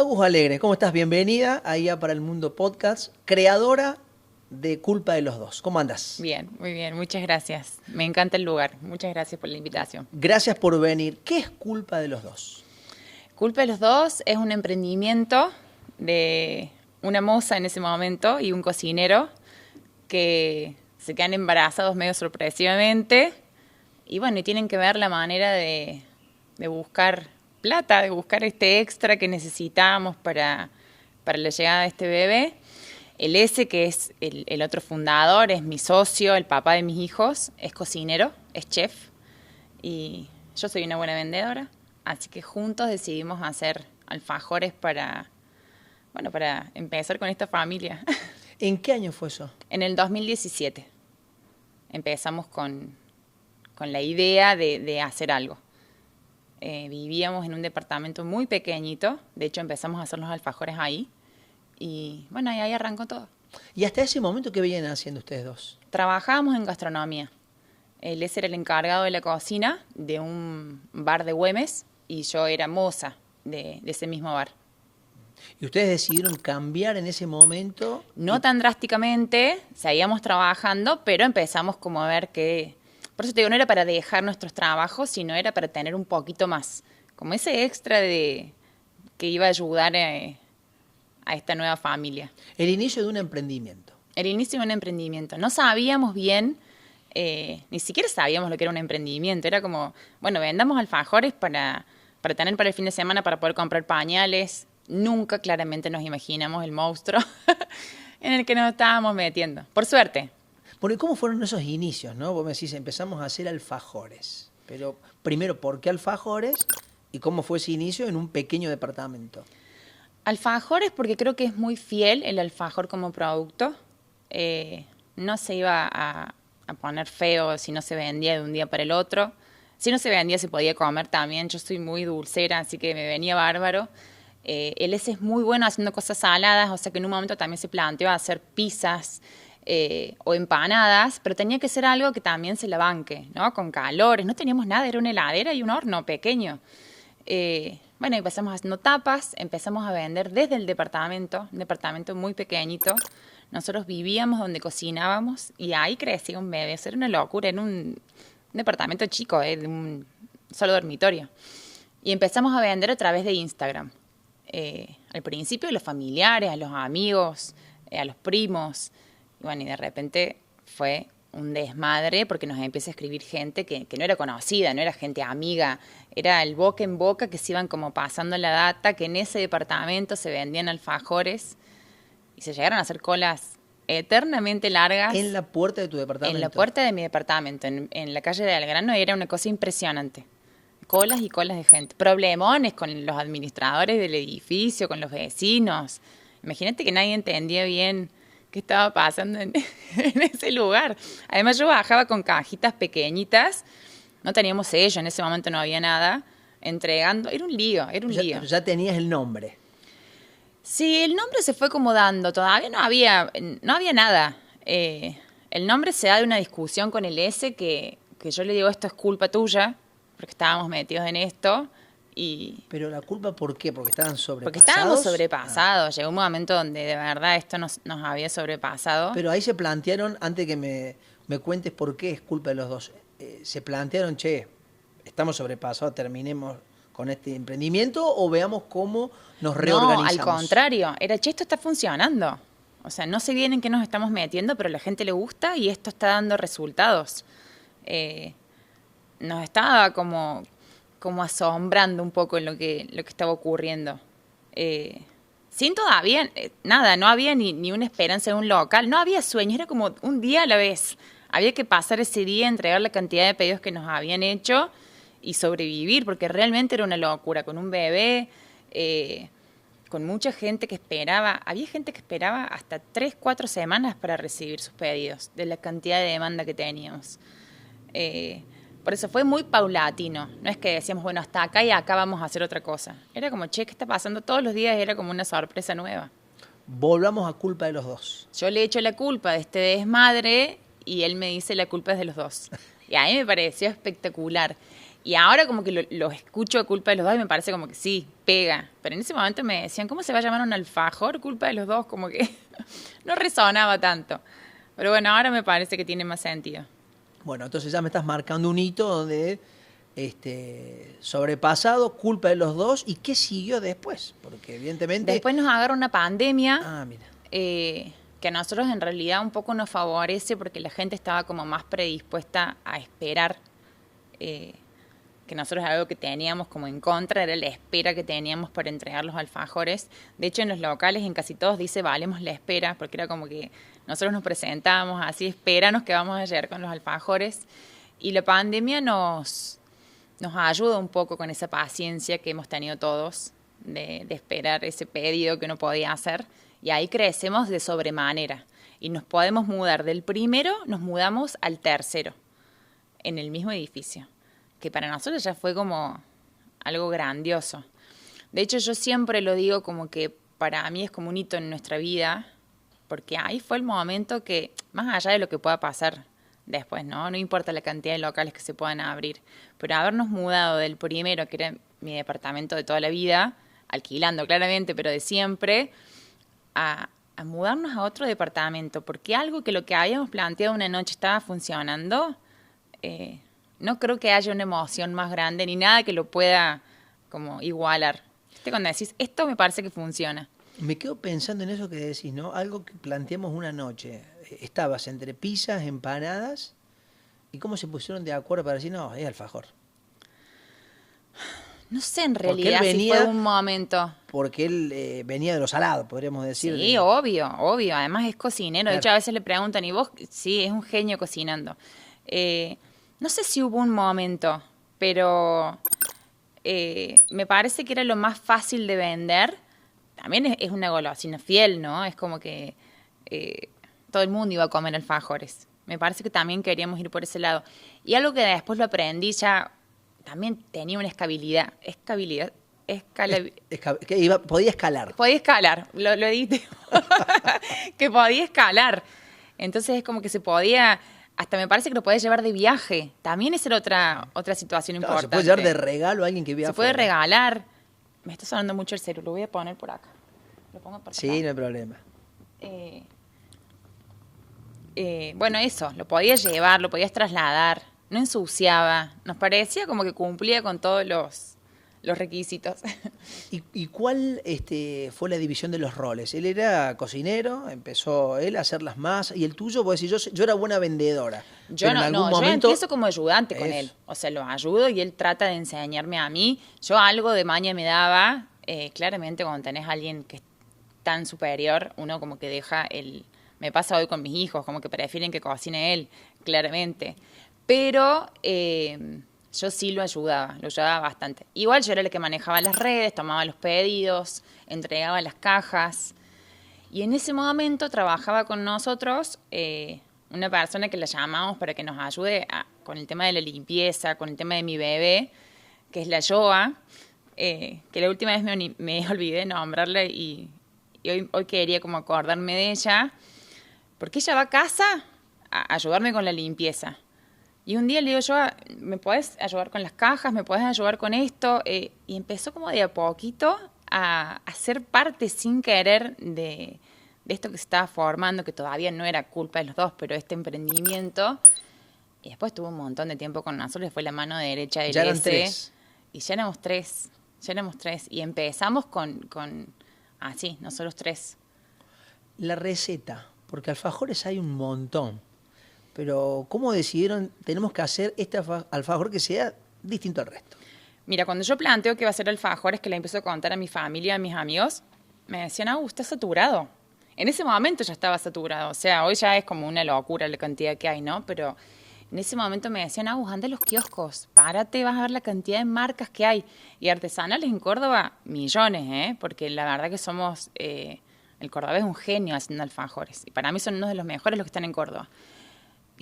Agus Alegre, ¿cómo estás? Bienvenida ahí a Para el Mundo Podcast, creadora de Culpa de los Dos. ¿Cómo andas? Bien, muy bien, muchas gracias. Me encanta el lugar. Muchas gracias por la invitación. Gracias por venir. ¿Qué es Culpa de los Dos? Culpa de los Dos es un emprendimiento de una moza en ese momento y un cocinero que se quedan embarazados medio sorpresivamente y bueno, y tienen que ver la manera de buscar plata, de buscar este extra que necesitamos para la llegada de este bebé. El S, que es el otro fundador, es mi socio, el papá de mis hijos, es cocinero, es chef y yo soy una buena vendedora, así que juntos decidimos hacer alfajores para empezar con esta familia. ¿En qué año fue eso? En el 2017 empezamos con la idea de hacer algo. Vivíamos en un departamento muy pequeñito, de hecho empezamos a hacer los alfajores ahí y bueno, ahí arrancó todo. ¿Y hasta ese momento qué venían haciendo ustedes dos? Trabajábamos en gastronomía. Él era el encargado de la cocina de un bar de Güemes y yo era moza de ese mismo bar. ¿Y ustedes decidieron cambiar en ese momento? No tan drásticamente, seguíamos trabajando, pero empezamos como a ver que... Por eso te digo, no era para dejar nuestros trabajos, sino era para tener un poquito más. Como ese extra que iba a ayudar a esta nueva familia. El inicio de un emprendimiento. El inicio de un emprendimiento. No sabíamos bien, ni siquiera sabíamos lo que era un emprendimiento. Era como, bueno, vendamos alfajores para tener para el fin de semana, para poder comprar pañales. Nunca claramente nos imaginamos el monstruo en el que nos estábamos metiendo. Por suerte. Bueno, ¿y cómo fueron esos inicios, no? Vos me decís, empezamos a hacer alfajores. Pero primero, ¿por qué alfajores? ¿Y cómo fue ese inicio en un pequeño departamento? Alfajores porque creo que es muy fiel el alfajor como producto. No se iba a poner feo si no se vendía de un día para el otro. Si no se vendía se podía comer también. Yo soy muy dulcera, así que me venía bárbaro. El S es muy bueno haciendo cosas saladas, o sea que en un momento también se planteó hacer pizzas o empanadas, pero tenía que ser algo que también se la banque, ¿no? Con calores, no teníamos nada, era una heladera y un horno pequeño. Bueno, empezamos haciendo tapas, empezamos a vender desde el departamento, un departamento muy pequeñito. Nosotros vivíamos donde cocinábamos y ahí crecía un bebé, eso era una locura, en un departamento chico, de un solo dormitorio. Y empezamos a vender a través de Instagram. Al principio a los familiares, a los amigos, a los primos. Y bueno, y de repente fue un desmadre porque nos empieza a escribir gente que no era conocida, no era gente amiga, era el boca en boca que se iban como pasando la data, que en ese departamento se vendían alfajores y se llegaron a hacer colas eternamente largas. ¿En la puerta de tu departamento? En la puerta de mi departamento, en la calle de Belgrano, era una cosa impresionante. Colas y colas de gente. Problemones con los administradores del edificio, con los vecinos. Imagínate que nadie entendía bien qué estaba pasando en ese lugar. Además yo bajaba con cajitas pequeñitas, no teníamos sello, en ese momento no había nada, entregando, era un lío. Ya tenías el nombre. Sí, el nombre se fue como dando, todavía no había nada. El nombre se da de una discusión con el S que yo le digo, esto es culpa tuya, porque estábamos metidos en esto. ¿Pero la culpa por qué? ¿Porque estaban sobrepasados? Porque estábamos sobrepasados. Llegó un momento donde de verdad esto nos había sobrepasado. Pero ahí se plantearon, antes que me cuentes por qué es culpa de los dos, se plantearon, estamos sobrepasados, terminemos con este emprendimiento o veamos cómo nos reorganizamos. No, al contrario, esto está funcionando. O sea, no sé bien en qué nos estamos metiendo, pero a la gente le gusta y esto está dando resultados. Nos estaba como asombrando un poco en lo que estaba ocurriendo. Sin todavía nada, no había ni una esperanza de un local, no había sueños, era como un día a la vez. Había que pasar ese día, entregar la cantidad de pedidos que nos habían hecho y sobrevivir, porque realmente era una locura, con un bebé, con mucha gente que esperaba. Había gente que esperaba hasta 3-4 semanas para recibir sus pedidos, de la cantidad de demanda que teníamos. Por eso fue muy paulatino. No es que decíamos, bueno, hasta acá y acá vamos a hacer otra cosa. Era como, ¿qué está pasando? Todos los días era como una sorpresa nueva. Volvamos a culpa de los dos. Yo le echo la culpa de este desmadre y él me dice la culpa es de los dos. Y a mí me pareció espectacular. Y ahora como que lo escucho culpa de los dos y me parece como que sí, pega. Pero en ese momento me decían, ¿cómo se va a llamar un alfajor? Culpa de los dos, como que no resonaba tanto. Pero bueno, ahora me parece que tiene más sentido. Bueno, entonces ya me estás marcando un hito donde sobrepasado, culpa de los dos. ¿Y qué siguió después? Porque evidentemente... Después nos agarra una pandemia. Ah, mira. Que a nosotros en realidad un poco nos favorece porque la gente estaba como más predispuesta a esperar, que nosotros algo que teníamos como en contra era la espera que teníamos para entregar los alfajores. De hecho, en los locales, en casi todos dice valemos la espera, porque era como que nosotros nos presentábamos así, espéranos que vamos a llegar con los alfajores. Y la pandemia nos ayuda un poco con esa paciencia que hemos tenido todos de esperar ese pedido que uno podía hacer. Y ahí crecemos de sobremanera. Y nos podemos mudar del primero, nos mudamos al tercero, en el mismo edificio. Que para nosotros ya fue como algo grandioso. De hecho, yo siempre lo digo como que para mí es como un hito en nuestra vida, porque ahí fue el momento que, más allá de lo que pueda pasar después, ¿no? No importa la cantidad de locales que se puedan abrir, pero habernos mudado del primero, que era mi departamento de toda la vida, alquilando claramente, pero de siempre, a mudarnos a otro departamento, porque algo que lo que habíamos planteado una noche estaba funcionando, no creo que haya una emoción más grande ni nada que lo pueda como igualar. ¿Viste? Cuando decís, esto me parece que funciona. Me quedo pensando en eso que decís, ¿no? Algo que planteamos una noche. Estabas entre pizzas, empanadas, ¿y cómo se pusieron de acuerdo para decir, no, es alfajor? No sé en realidad si fue un momento. Porque él venía de lo salado, podríamos decir. Sí, obvio. Además es cocinero. Claro. De hecho, a veces le preguntan, ¿y vos? Sí, es un genio cocinando. No sé si hubo un momento, pero me parece que era lo más fácil de vender. También es una golosina fiel, ¿no? Es como que todo el mundo iba a comer alfajores. Me parece que también queríamos ir por ese lado. Y algo que después lo aprendí ya... También tenía una escalabilidad. Podía escalar. Podía escalar, lo edité. Que podía escalar. Entonces es como que se podía, hasta me parece que lo podía llevar de viaje. También esa era otra situación importante. Se puede llevar de regalo a alguien que viaja. Se puede regalar. Me está sonando mucho el celular, lo voy a poner por acá. Lo pongo por acá. Sí, no hay problema. Bueno, eso, lo podías llevar, lo podías trasladar. No ensuciaba, nos parecía como que cumplía con todos los requisitos. ¿Y cuál fue la división de los roles? Él era cocinero, empezó él a hacer las masas, y el tuyo, vos decís, yo era buena vendedora. Yo yo empiezo como ayudante con él, o sea, lo ayudo y él trata de enseñarme a mí. Yo algo de maña me daba, claramente cuando tenés a alguien que es tan superior, uno como que deja me pasa hoy con mis hijos, como que prefieren que cocine él, claramente. Pero yo sí lo ayudaba bastante. Igual yo era la que manejaba las redes, tomaba los pedidos, entregaba las cajas. Y en ese momento trabajaba con nosotros una persona que la llamamos para que nos ayude con el tema de la limpieza, con el tema de mi bebé, que es la Joa, que la última vez me olvidé de nombrarla y hoy quería como acordarme de ella, porque ella va a casa a ayudarme con la limpieza. Y un día le digo yo, ¿me podés ayudar con las cajas? ¿Me podés ayudar con esto? Y empezó como de a poquito a ser parte sin querer de esto que se estaba formando, que todavía no era culpa de los dos, pero este emprendimiento. Y después tuvo un montón de tiempo con nosotros, fue la mano derecha del Ya eran tres. Y ya éramos tres. Y empezamos con así, nosotros tres. La receta, porque alfajores hay un montón. Pero, ¿cómo decidieron, tenemos que hacer este alfajor que sea distinto al resto? Mira, cuando yo planteo que va a ser alfajores, que le empiezo a contar a mi familia, a mis amigos, me decían, está saturado. En ese momento ya estaba saturado. O sea, hoy ya es como una locura la cantidad que hay, ¿no? Pero en ese momento me decían, anda a los kioscos, párate, vas a ver la cantidad de marcas que hay. Y artesanales en Córdoba, millones, porque la verdad que somos... el cordobés es un genio haciendo alfajores. Y para mí son uno de los mejores los que están en Córdoba.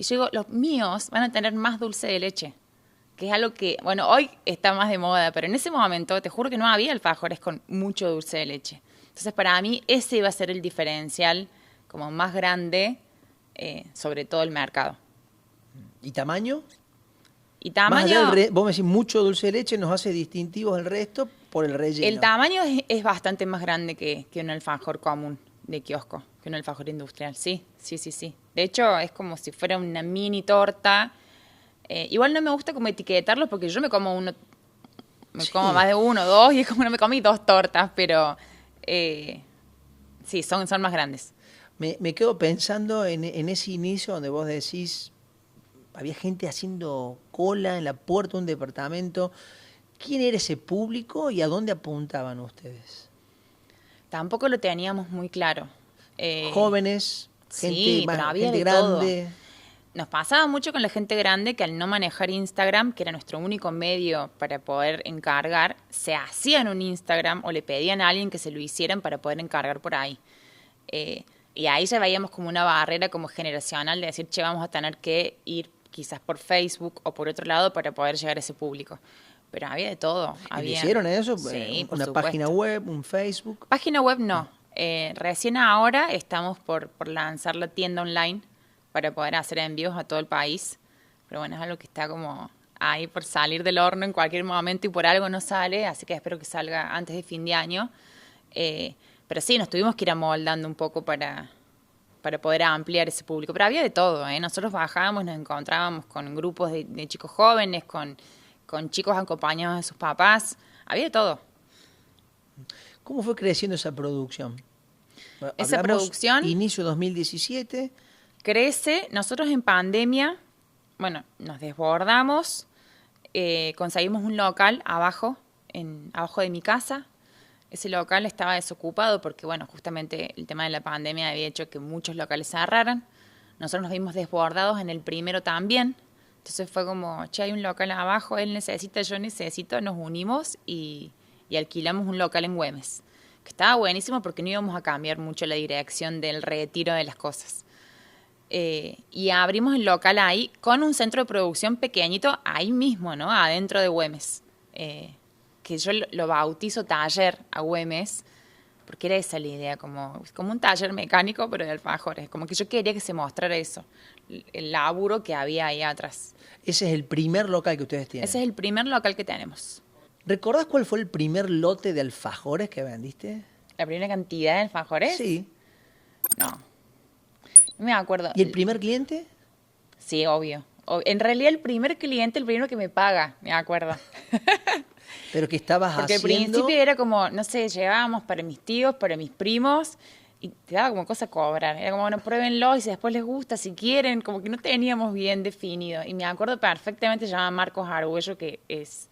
Y yo digo, los míos van a tener más dulce de leche, que es algo que, bueno, hoy está más de moda, pero en ese momento te juro que no había alfajores con mucho dulce de leche. Entonces, para mí, ese iba a ser el diferencial como más grande sobre todo el mercado. ¿Y tamaño? Y Más allá tamaño, vos me decís, mucho dulce de leche nos hace distintivos del resto por el relleno. el tamaño es bastante más grande que un alfajor común de kiosco, que un alfajor industrial. Sí, sí, sí, sí. De hecho, es como si fuera una mini torta. Igual no me gusta como etiquetarlos porque yo me como uno, como más de uno, dos, y es como no me comí dos tortas, pero sí, son más grandes. Me quedo pensando en ese inicio donde vos decís, había gente haciendo cola en la puerta de un departamento. ¿Quién era ese público y a dónde apuntaban ustedes? Tampoco lo teníamos muy claro. Jóvenes, Sí, pero había gente de todo. grande. Nos pasaba mucho con la gente grande que al no manejar Instagram, que era nuestro único medio para poder encargar, se hacían un Instagram o le pedían a alguien que se lo hicieran para poder encargar por ahí. Y ahí ya veíamos como una barrera como generacional de decir, che, vamos a tener que ir quizás por Facebook o por otro lado para poder llegar a ese público. Pero había de todo. ¿Y le hicieron eso? Sí, por ¿Una supuesto. página web, un Facebook? Página web no. Recién ahora estamos por lanzar la tienda online para poder hacer envíos a todo el país. Pero bueno, es algo que está como ahí por salir del horno en cualquier momento y por algo no sale, así que espero que salga antes de fin de año. Pero sí, nos tuvimos que ir amoldando un poco para poder ampliar ese público. Pero había de todo, ¿eh? Nosotros bajábamos, nos encontrábamos con grupos de chicos jóvenes, con chicos acompañados de sus papás. Había de todo. ¿Cómo fue creciendo esa producción? Esa producción inicio 2017. crece. Nosotros en pandemia, bueno, nos desbordamos, conseguimos un local abajo de mi casa. Ese local estaba desocupado porque, bueno, justamente el tema de la pandemia había hecho que muchos locales cerraran. Nosotros nos vimos desbordados en el primero también. Entonces fue como, che, hay un local abajo, él necesita, yo necesito, nos unimos y alquilamos un local en Güemes, que estaba buenísimo porque no íbamos a cambiar mucho la dirección del retiro de las cosas. Y abrimos el local ahí con un centro de producción pequeñito ahí mismo, ¿no? Adentro de Güemes. Que yo lo bautizo taller a Güemes, porque era esa la idea, como un taller mecánico, pero de alfajores. Como que yo quería que se mostrara eso, el laburo que había ahí atrás. Ese es el primer local que ustedes tienen. Ese es el primer local que tenemos. ¿Recordás cuál fue el primer lote de alfajores que vendiste? ¿La primera cantidad de alfajores? Sí. No me acuerdo. ¿Y el primer cliente? Sí, obvio. En realidad el primer cliente, el primero que me paga, me acuerdo. Pero que estabas Porque haciendo... al principio era como, no sé, llevábamos para mis tíos, para mis primos, y te daba como cosa cobrar. Era como, bueno, pruébenlo y si después les gusta, si quieren, como que no teníamos bien definido. Y me acuerdo perfectamente, se llama Marcos Arguello, que es,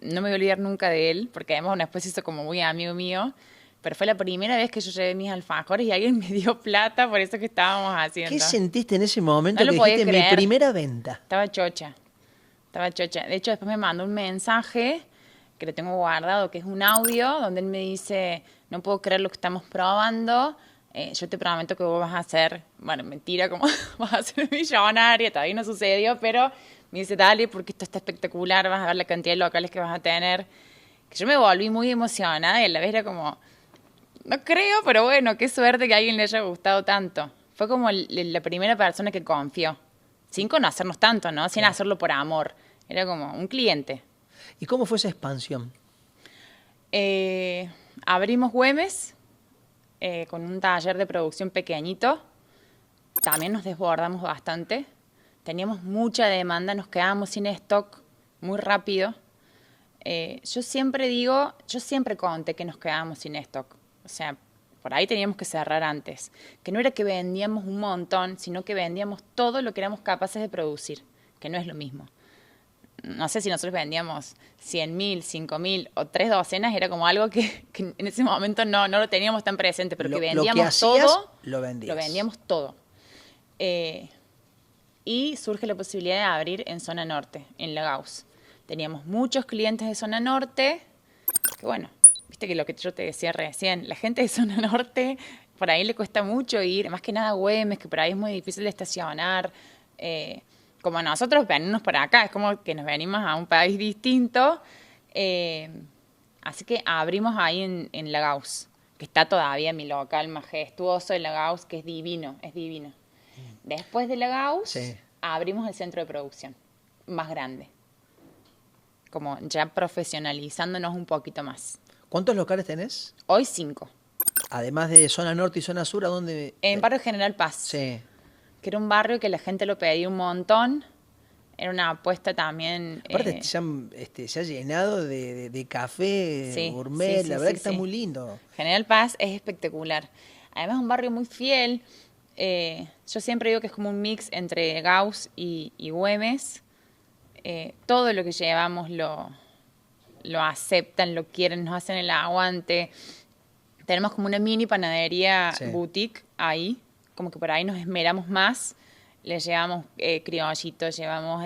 no me voy a olvidar nunca de él, porque además después hizo como muy amigo mío. Pero fue la primera vez que yo llevé mis alfajores y alguien me dio plata por eso que estábamos haciendo. ¿Qué sentiste en ese momento No lo que podía dijiste creer. mi primera venta? Estaba chocha. De hecho, después me mandó un mensaje que lo tengo guardado, que es un audio, donde él me dice, no puedo creer lo que estamos probando, yo te prometo que vos vas a ser, bueno, mentira, como vas a ser millonaria, todavía no sucedió, pero me dice, dale, porque esto está espectacular, vas a ver la cantidad de locales que vas a tener. Que yo me volví muy emocionada y a la vez era como, no creo, pero bueno, qué suerte que a alguien le haya gustado tanto. Fue como la primera persona que confió, sin conocernos tanto, ¿no? Sin hacerlo por amor. Era como un cliente. ¿Y cómo fue esa expansión? Abrimos Güemes con un taller de producción pequeñito. También nos desbordamos bastante. Teníamos mucha demanda, nos quedábamos sin stock muy rápido. Yo siempre conté que nos quedábamos sin stock. O sea, por ahí teníamos que cerrar antes. Que no era que vendíamos un montón, sino que vendíamos todo lo que éramos capaces de producir, que no es lo mismo. No sé si nosotros vendíamos 100.000, 5.000 o 3 docenas, era como algo que en ese momento no lo teníamos tan presente, pero que vendíamos lo que hacías, todo. Lo vendías. Lo vendíamos todo. Y surge la posibilidad de abrir en zona norte, en La Gauss. Teníamos muchos clientes de zona norte, que bueno, viste que lo que yo te decía recién, la gente de zona norte, por ahí le cuesta mucho ir, más que nada a Güemes, que por ahí es muy difícil de estacionar. Como nosotros venimos para acá, es como que nos venimos a un país distinto. Así que abrimos ahí en La Gauss, que está todavía mi local majestuoso de La Gauss, que es divino, es divino. Después de La Gauss, sí, abrimos el centro de producción. más grande. Como ya profesionalizándonos un poquito más. ¿Cuántos locales tenés? Hoy 5. Además de zona norte y zona sur, ¿a dónde? En Barrio General Paz. Sí. Que era un barrio que la gente lo pedía un montón. Era una apuesta también. Aparte se ha llenado de café, Sí, gourmet, sí, la sí, verdad sí, que está sí. muy lindo. General Paz es espectacular. Además es un barrio muy fiel. Yo siempre digo que es como un mix entre Gauss y Güemes. Todo lo que llevamos lo aceptan, lo quieren, nos hacen el aguante. Tenemos como una mini panadería Sí. boutique ahí, como que por ahí nos esmeramos más. Le llevamos criollitos, llevamos,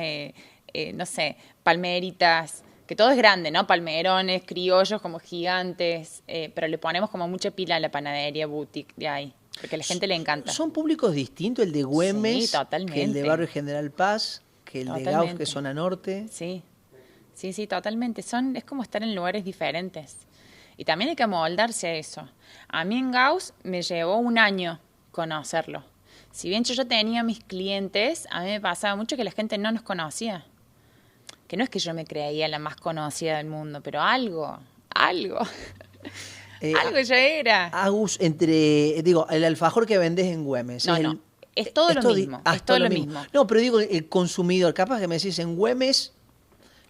no sé, palmeritas, que todo es grande, ¿no? Palmerones, criollos como gigantes, pero le ponemos como mucha pila a la panadería boutique de ahí, porque a la gente le encanta. Son públicos distintos, el de Güemes, Sí, totalmente. que el de Barrio General Paz, que el de Gauss, que es zona norte. Sí, sí, sí, totalmente. Es como estar en lugares diferentes. Y también hay que amoldarse a eso. A mí en Gauss me llevó un año conocerlo. Si bien yo ya tenía mis clientes, a mí me pasaba mucho que la gente no nos conocía. Que no es que yo me creía la más conocida del mundo, pero algo. Algo ya era. Agus, el alfajor que vendés en Güemes. No. Es todo lo mismo. Es todo lo mismo. No, pero digo, el consumidor, capaz que me decís, en Güemes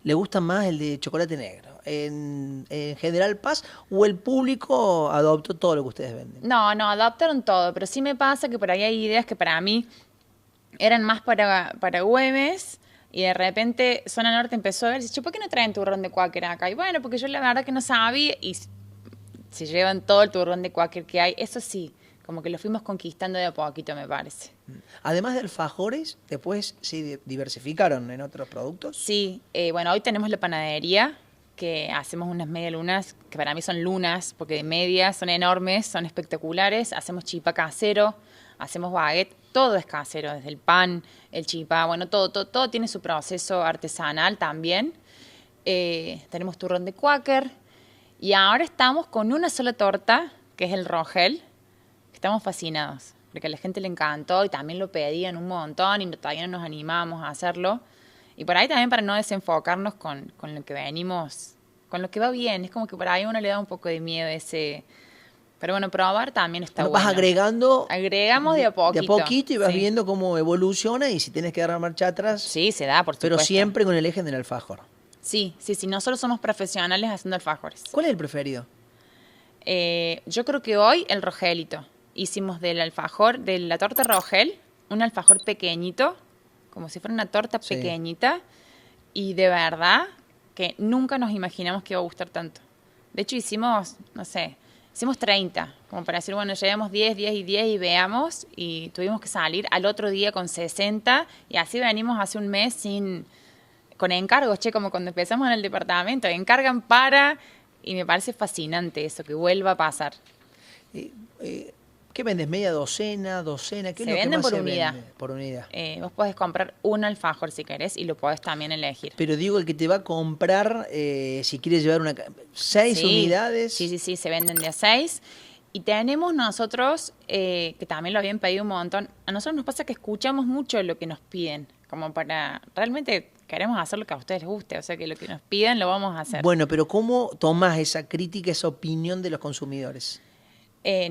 le gusta más el de chocolate negro. En General Paz, o el público adoptó todo lo que ustedes venden. No, adaptaron todo, pero sí me pasa que por ahí hay ideas que para mí eran más para Güemes y de repente Zona Norte empezó a ver, dice, ¿por qué no traen turrón de Quaker acá? Y bueno, porque yo la verdad que no sabía y se llevan todo el turrón de Quaker que hay, eso sí, como que lo fuimos conquistando de a poquito, me parece. Además de alfajores, después se diversificaron en otros productos. Sí, bueno, hoy tenemos la panadería, que hacemos unas medialunas, que para mí son lunas, porque de medias son enormes, son espectaculares. Hacemos chipá casero, hacemos baguette, todo es casero, desde el pan, el chipá, bueno, todo tiene su proceso artesanal también. Tenemos turrón de Quaker y ahora estamos con una sola torta, que es el Rogel, que estamos fascinados, porque a la gente le encantó y también lo pedían un montón y todavía no nos animamos a hacerlo. Y por ahí también para no desenfocarnos con lo que venimos, con lo que va bien. Es como que por ahí uno le da un poco de miedo ese... Pero bueno, probar también está bueno. Vas agregando... Agregamos de a poquito. De a poquito y vas viendo cómo evoluciona y si tienes que dar marcha atrás. Sí, se da, por supuesto. Pero siempre con el eje del alfajor. Sí. Nosotros somos profesionales haciendo alfajores. ¿Cuál es el preferido? Yo creo que hoy el Rogelito. Hicimos del alfajor, de la torta Rogel, un alfajor pequeñito, como si fuera una torta pequeñita, y de verdad que nunca nos imaginamos que iba a gustar tanto. De hecho hicimos 30, como para decir, bueno, llevamos 10 y veamos, y tuvimos que salir al otro día con 60, y así venimos hace un mes con encargos, como cuando empezamos en el departamento, encargan y me parece fascinante eso, que vuelva a pasar. ¿Qué vendes? ¿Media docena? ¿Qué es lo que más se vende? Por unidad. Vos podés comprar un alfajor si querés y lo podés también elegir. Pero digo, el que te va a comprar, si quieres llevar 6 unidades. Sí, se venden de a 6. Y tenemos nosotros, que también lo habían pedido un montón, a nosotros nos pasa que escuchamos mucho lo que nos piden, como para, realmente queremos hacer lo que a ustedes les guste, o sea que lo que nos piden lo vamos a hacer. Bueno, pero ¿cómo tomás esa crítica, esa opinión de los consumidores?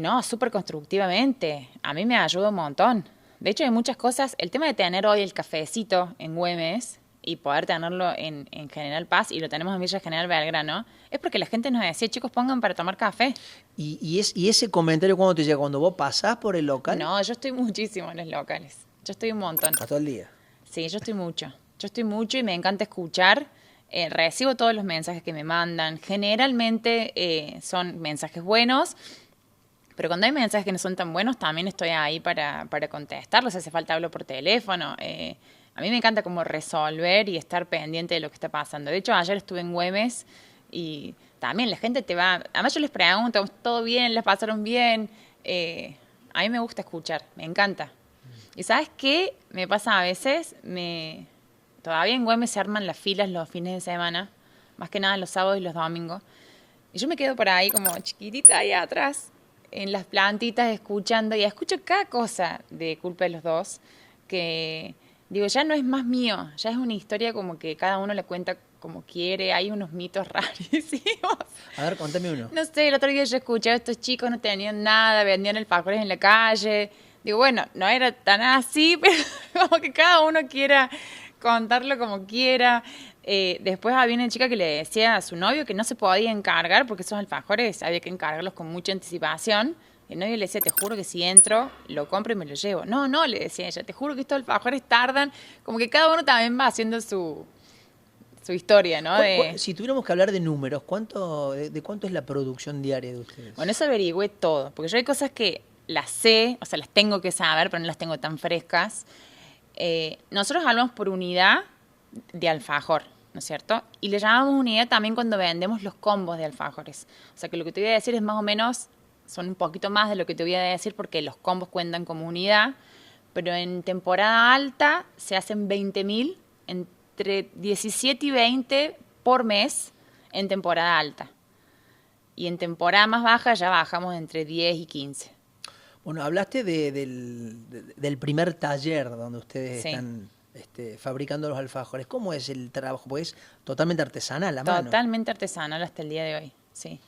No, súper constructivamente. A mí me ayuda un montón. De hecho, hay muchas cosas. El tema de tener hoy el cafecito en Güemes y poder tenerlo en General Paz, y lo tenemos en Villa General Belgrano, es porque la gente nos decía, chicos, pongan para tomar café. ¿Y ese comentario cuándo te llega? ¿Cuando vos pasás por el local? No, yo estoy muchísimo en los locales. Yo estoy un montón. ¿Estás todo el día? Sí, yo estoy mucho y me encanta escuchar. Recibo todos los mensajes que me mandan. Generalmente son mensajes buenos. Pero cuando hay mensajes que no son tan buenos, también estoy ahí para contestarlos. Si hace falta, hablo por teléfono. A mí me encanta como resolver y estar pendiente de lo que está pasando. De hecho, ayer estuve en Güemes y también la gente te va... Además yo les pregunto, ¿todo bien? ¿Les pasaron bien? A mí me gusta escuchar, me encanta. ¿Y sabes qué? Me pasa a veces, todavía en Güemes se arman las filas los fines de semana, más que nada los sábados y los domingos. Y yo me quedo por ahí como chiquitita ahí atrás, en las plantitas escuchando, y escucho cada cosa de Culpa de los Dos, que Digo, ya no es más mío, ya es una historia como que cada uno le cuenta como quiere, hay unos mitos rarísimos. A ver, contame uno. No sé, el otro día yo escuché a estos chicos no tenían nada, vendían alfajores en la calle. Digo, bueno, no era tan así, pero como que cada uno quiera contarlo como quiera. Después había una chica que le decía a su novio que no se podía encargar porque esos alfajores había que encargarlos con mucha anticipación. El novio le decía, te juro que si entro, lo compro y me lo llevo. No, no, le decía ella, te juro que estos alfajores tardan. Como que cada uno también va haciendo su historia, ¿no? Si tuviéramos que hablar de números, ¿de cuánto es la producción diaria de ustedes? Bueno, eso averigüé todo, porque yo hay cosas que las sé, o sea, las tengo que saber, pero no las tengo tan frescas. Nosotros hablamos por unidad de alfajor, ¿no es cierto? Y le llamamos unidad también cuando vendemos los combos de alfajores. O sea, que lo que te voy a decir es más o menos, son un poquito más de lo que te voy a decir porque los combos cuentan como unidad, pero en temporada alta se hacen 20.000 entre 17 y 20 por mes en temporada alta. Y en temporada más baja ya bajamos entre 10 y 15. Bueno, hablaste del primer taller donde ustedes están fabricando los alfajores. ¿Cómo es el trabajo? Porque es totalmente artesanal a mano. Totalmente artesanal hasta el día de hoy, sí.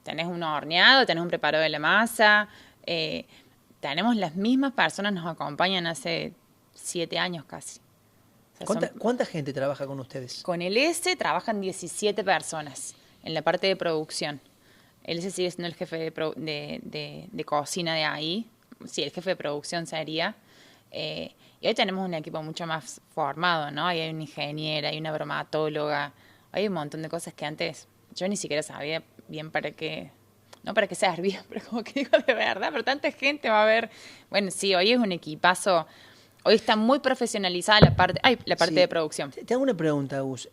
Tenés un horneado, tenés un preparado de la masa. Tenemos las mismas personas, nos acompañan hace 7 años casi. O sea, ¿Cuánta gente trabaja con ustedes? Con el S trabajan 17 personas en la parte de producción. Él sigue siendo el jefe de cocina de ahí. Sí, el jefe de producción sería. Y hoy tenemos un equipo mucho más formado, ¿no? Ahí hay una ingeniera, hay una bromatóloga, hay un montón de cosas que antes yo ni siquiera sabía bien para qué, no para qué servía, pero como que digo de verdad, pero tanta gente va a ver. Bueno, sí, hoy es un equipazo. Hoy está muy profesionalizada la parte de producción. Te hago una pregunta, Gus.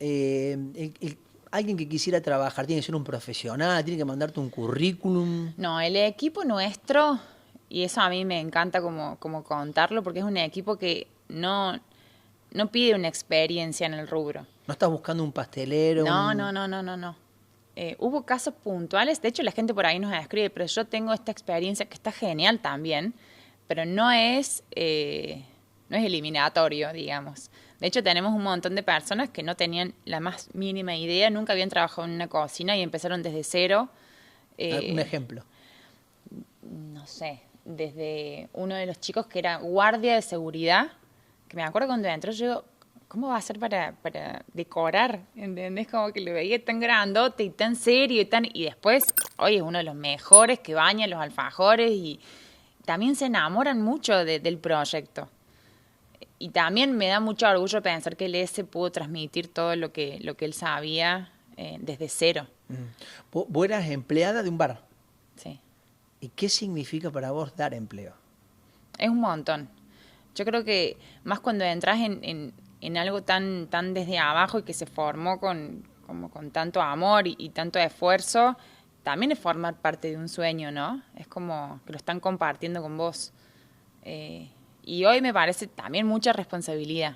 Alguien que quisiera trabajar, ¿tiene que ser un profesional? ¿Tiene que mandarte un currículum? No, el equipo nuestro, y eso a mí me encanta como contarlo, porque es un equipo que no pide una experiencia en el rubro. ¿No estás buscando un pastelero? No. Hubo casos puntuales, de hecho la gente por ahí nos escribe, pero yo tengo esta experiencia que está genial también, pero no es eliminatorio, digamos. De hecho, tenemos un montón de personas que no tenían la más mínima idea, nunca habían trabajado en una cocina y empezaron desde cero. ¿Un ejemplo? No sé, desde uno de los chicos que era guardia de seguridad, que me acuerdo cuando entró, yo digo, ¿cómo va a ser para decorar? ¿Entendés? Como que lo veía tan grandote y tan serio y después, hoy es uno de los mejores que baña los alfajores y también se enamoran mucho del proyecto. Y también me da mucho orgullo pensar que el S pudo transmitir todo lo que él sabía desde cero. Vos eras empleada de un bar. Sí. ¿Y qué significa para vos dar empleo? Es un montón. Yo creo que más cuando entras en algo tan desde abajo y que se formó con tanto amor y tanto esfuerzo, también es formar parte de un sueño, ¿no? Es como que lo están compartiendo con vos. Y hoy me parece también mucha responsabilidad.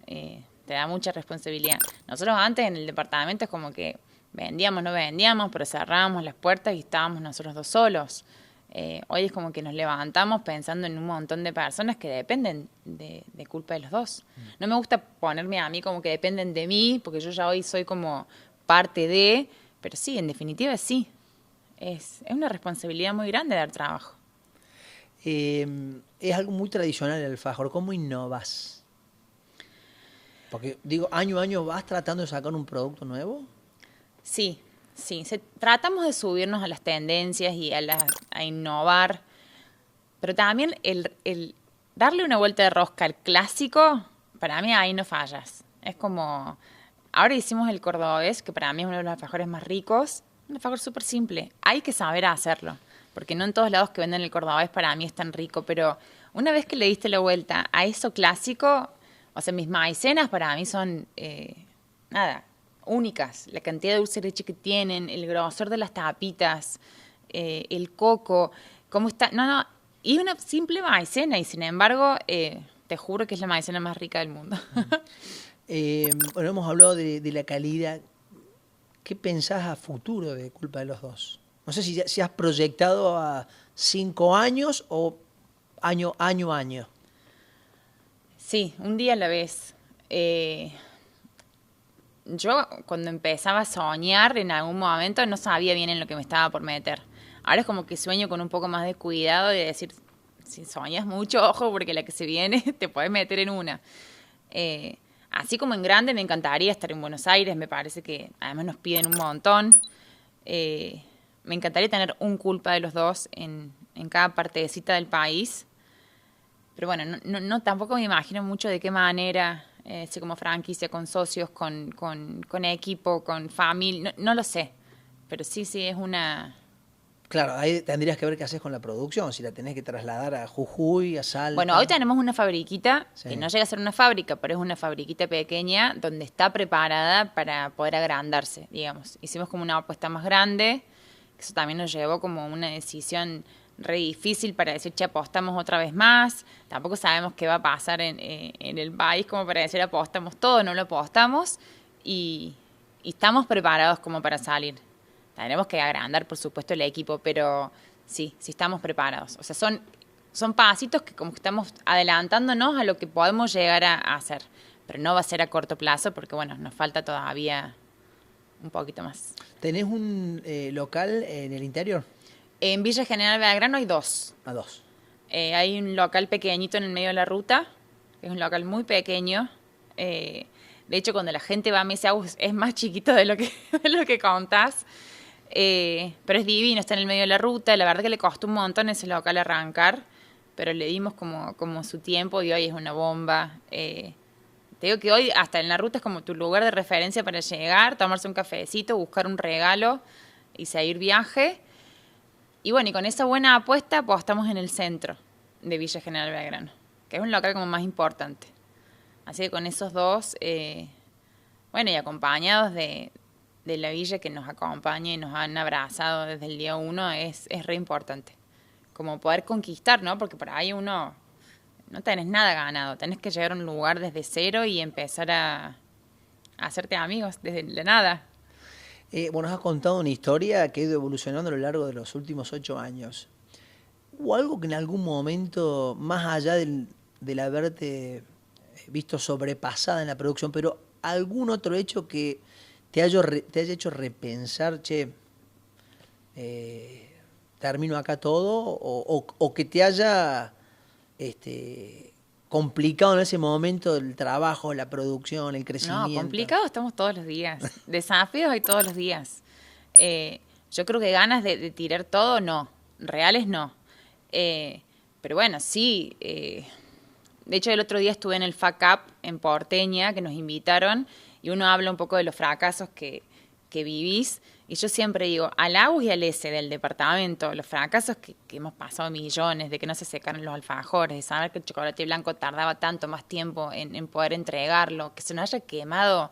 Te da mucha responsabilidad. Nosotros antes en el departamento es como que no vendíamos, pero cerrábamos las puertas y estábamos nosotros dos solos. Hoy es como que nos levantamos pensando en un montón de personas que dependen de culpa de los dos. No me gusta ponerme a mí como que dependen de mí, porque yo ya hoy soy como parte de, pero sí, en definitiva sí. Es una responsabilidad muy grande dar trabajo. Es algo muy tradicional el alfajor. ¿Cómo innovas? Porque, digo, año a año vas tratando de sacar un producto nuevo. Sí. Tratamos de subirnos a las tendencias y a innovar, pero también el darle una vuelta de rosca al clásico, para mí ahí no fallas. Es como, ahora hicimos el cordobés, que para mí es uno de los alfajores más ricos, un alfajor súper simple. Hay que saber hacerlo, porque no en todos lados que venden el cordobés para mí es tan rico, pero una vez que le diste la vuelta a eso clásico, o sea, mis maicenas para mí son, únicas. La cantidad de dulce de leche que tienen, el grosor de las tapitas, el coco, cómo está. Y una simple maicena, y sin embargo, te juro que es la maicena más rica del mundo. Bueno, hemos hablado de la calidad. ¿Qué pensás a futuro de culpa de los dos? No sé si has proyectado a 5 años o año. Sí, un día a la vez. Yo cuando empezaba a soñar en algún momento no sabía bien en lo que me estaba por meter. Ahora es como que sueño con un poco más de cuidado de decir, si soñas mucho, ojo, porque la que se viene te puedes meter en una. Así como en grande me encantaría estar en Buenos Aires, me parece que además nos piden un montón. Me encantaría tener un culpa de los dos en cada partecita del país. Pero bueno, no tampoco me imagino mucho de qué manera, si como franquicia, con socios, con equipo, con familia, no lo sé. Pero sí, es una... Claro, ahí tendrías que ver qué haces con la producción, si la tenés que trasladar a Jujuy, a Bueno, hoy Salta. tenemos una fabriquita, que Sí. no llega a ser una fábrica, pero es una fabriquita pequeña donde está preparada para poder agrandarse, digamos. Hicimos como una apuesta más grande, que eso también nos llevó como una decisión re difícil para decir, che, apostamos otra vez más. Tampoco sabemos qué va a pasar en el país como para decir, apostamos todo, no lo apostamos. Y estamos preparados como para salir. Tenemos que agrandar, por supuesto, el equipo, pero sí estamos preparados. O sea, son pasitos que como que estamos adelantándonos a lo que podemos llegar a hacer. Pero no va a ser a corto plazo porque, bueno, nos falta todavía un poquito más. ¿Tenés un local en el interior? En Villa General Belgrano hay dos. A dos. Hay un local pequeñito en el medio de la ruta, que es un local muy pequeño. De hecho, cuando la gente va a Mesa es más chiquito de lo de lo que contás. Pero es divino, está en el medio de la ruta. La verdad que le costó un montón ese local arrancar, pero le dimos como su tiempo y hoy es una bomba. Te digo que hoy hasta en la ruta es como tu lugar de referencia para llegar, tomarse un cafecito, buscar un regalo y seguir viaje. Y bueno, y con esa buena apuesta apostamos en el centro de Villa General Belgrano, que es un local como más importante. Así que con esos dos, bueno, y acompañados de la villa que nos acompaña y nos han abrazado desde el día uno, es re importante. Como poder conquistar, ¿no? Porque por ahí uno no tenés nada ganado, tenés que llegar a un lugar desde cero y empezar a hacerte amigos desde la nada. Bueno, has contado una historia que ha ido evolucionando a lo largo de los últimos 8 años. ¿Hubo algo que en algún momento, más allá del haberte visto sobrepasada en la producción, pero algún otro hecho que te haya hecho repensar, che, termino acá todo, o que te haya complicado en ese momento el trabajo, la producción, el No, crecimiento? complicado estamos todos los días. Desafíos hay todos los días. Yo creo que ganas de tirar todo, no. Reales, no. Pero bueno, sí. De hecho, el otro día estuve en el FAC Up en Porteña, que nos invitaron, y uno habla un poco de los fracasos que vivís. Y yo siempre digo, al AUS y al S del departamento, los fracasos que hemos pasado millones, de que no se secaron los alfajores, de saber que el chocolate blanco tardaba tanto más tiempo en poder entregarlo, que se nos haya quemado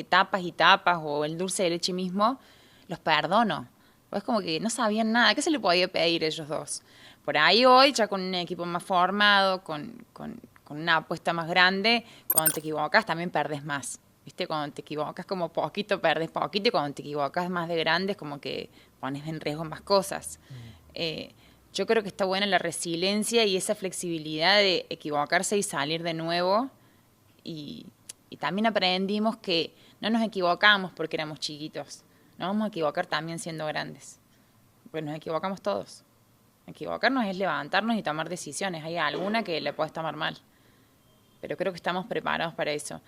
tapas y tapas, o el dulce de leche mismo, los perdono. Pues como que no sabían nada, ¿qué se le podía pedir a ellos dos? Por ahí hoy, ya con un equipo más formado, con una apuesta más grande, cuando te equivocas también perdes más. ¿Viste? Cuando te equivocas como poquito, perdes poquito, y cuando te equivocas más de grande es como que pones en riesgo más cosas. Yo creo que está buena la resiliencia y esa flexibilidad de equivocarse y salir de nuevo. Y también aprendimos que no nos equivocamos porque éramos chiquitos. Nos vamos a equivocar también siendo grandes. Pues nos equivocamos todos. Equivocarnos es levantarnos y tomar decisiones. Hay alguna que la puedes tomar mal. Pero creo que estamos preparados para eso.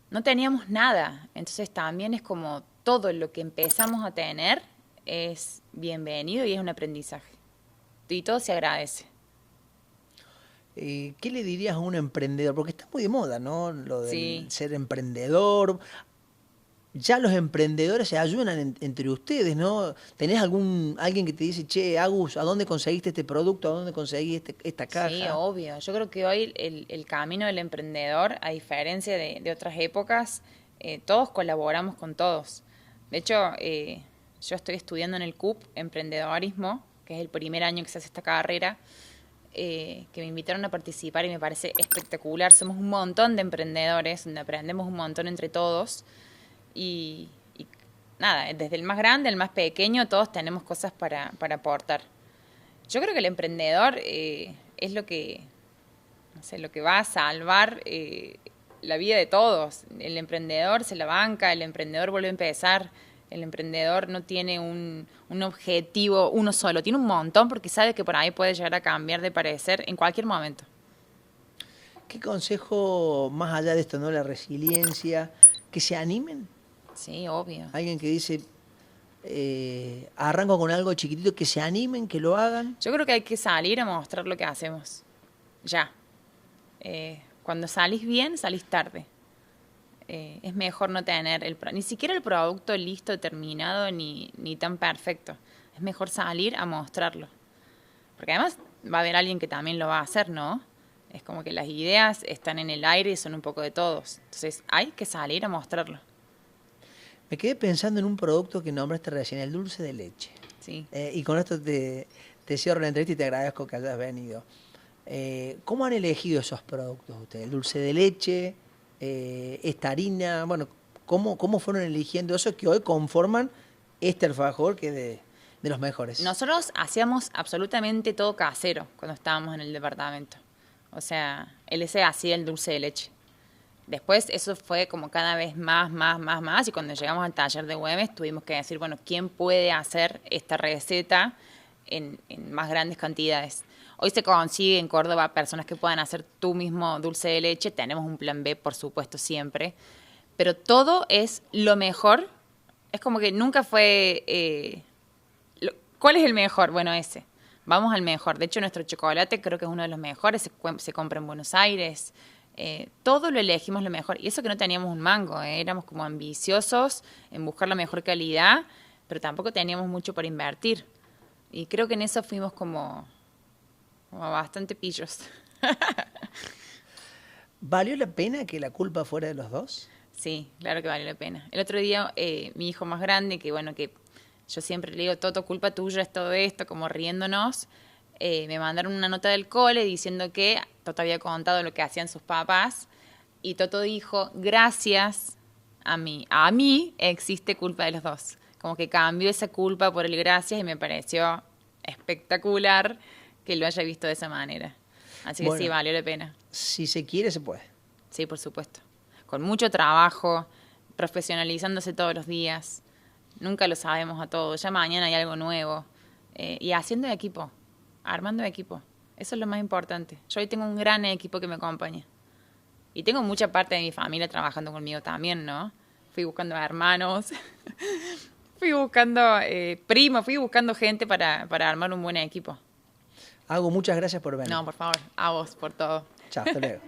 No teníamos nada, entonces también es como todo lo que empezamos a tener es bienvenido y es un aprendizaje. Y todo se agradece. ¿Qué le dirías a un emprendedor? Porque está muy de moda, ¿no? Lo del Sí, ser emprendedor. Ya los emprendedores se ayudan entre ustedes, ¿no? ¿Tenés alguien que te dice, che, Agus, ¿a dónde conseguiste este producto? ¿A dónde conseguiste esta sí, caja? obvio. Yo creo que hoy el camino del emprendedor, a diferencia de otras épocas, todos colaboramos con todos. De hecho, yo estoy estudiando en el CUP Emprendedorismo, que es el primer año que se hace esta carrera, que me invitaron a participar y me parece espectacular. Somos un montón de emprendedores, donde aprendemos un montón entre todos. Y nada, desde el más grande al más pequeño, todos tenemos cosas para aportar. Yo creo que el emprendedor es lo que no sé, lo que va a salvar la vida de todos. El emprendedor se la banca, el emprendedor vuelve a empezar, el emprendedor no tiene un objetivo uno solo, tiene un montón porque sabe que por ahí puede llegar a cambiar de parecer en cualquier momento. ¿Qué consejo, más allá de esto, no, la resiliencia, que se animen? Sí, obvio. Alguien que dice, arranco con algo chiquitito, que se animen, que lo hagan. Yo creo que hay que salir a mostrar lo que hacemos. Ya. Cuando salís bien, salís tarde. Es mejor no tener ni siquiera el producto listo, terminado, ni tan perfecto. Es mejor salir a mostrarlo. Porque además va a haber alguien que también lo va a hacer, ¿no? Es como que las ideas están en el aire y son un poco de todos. Entonces hay que salir a mostrarlo. Me quedé pensando en un producto que nombraste recién, el dulce de leche. Sí. Y con esto te cierro la entrevista y te agradezco que hayas venido. ¿Cómo han elegido esos productos ustedes? El dulce de leche, esta harina, bueno, ¿cómo fueron eligiendo esos que hoy conforman este alfajor que es de los mejores? Nosotros hacíamos absolutamente todo casero cuando estábamos en el departamento. O sea, él ese hacía el dulce de leche. Después eso fue como cada vez más, y cuando llegamos al taller de Güemes tuvimos que decir, bueno, ¿quién puede hacer esta receta en más grandes cantidades? Hoy se consigue en Córdoba personas que puedan hacer tú mismo dulce de leche. Tenemos un plan B, por supuesto, siempre. Pero todo es lo mejor. Es como que nunca fue... ¿Cuál es el mejor? Bueno, ese. Vamos al mejor. De hecho, nuestro chocolate creo que es uno de los mejores. Se compra en Buenos Aires. Todo lo elegimos lo mejor. Y eso que no teníamos un mango. Éramos como ambiciosos en buscar la mejor calidad, pero tampoco teníamos mucho para invertir. Y creo que en eso fuimos como bastante pillos. ¿Valió la pena que la culpa fuera de los dos? Sí, claro que valió la pena. El otro día, mi hijo más grande, que bueno, que yo siempre le digo, Toto, culpa tuya es todo esto, como riéndonos, me mandaron una nota del cole diciendo que Toto había contado lo que hacían sus papás, y Toto dijo, gracias a mí existe culpa de los dos. Como que cambió esa culpa por el gracias y me pareció espectacular que lo haya visto de esa manera. Así que bueno, sí, valió la pena. Si se quiere, se puede. Sí, por supuesto. Con mucho trabajo, profesionalizándose todos los días. Nunca lo sabemos a todos. Ya mañana hay algo nuevo. Y haciendo equipo, armando equipo. Eso es lo más importante. Yo hoy tengo un gran equipo que me acompaña. Y tengo mucha parte de mi familia trabajando conmigo también, ¿no? Fui buscando hermanos, fui buscando primos, fui buscando gente para armar un buen equipo. Hago muchas gracias por venir. No, por favor, a vos por todo. Chao, hasta luego.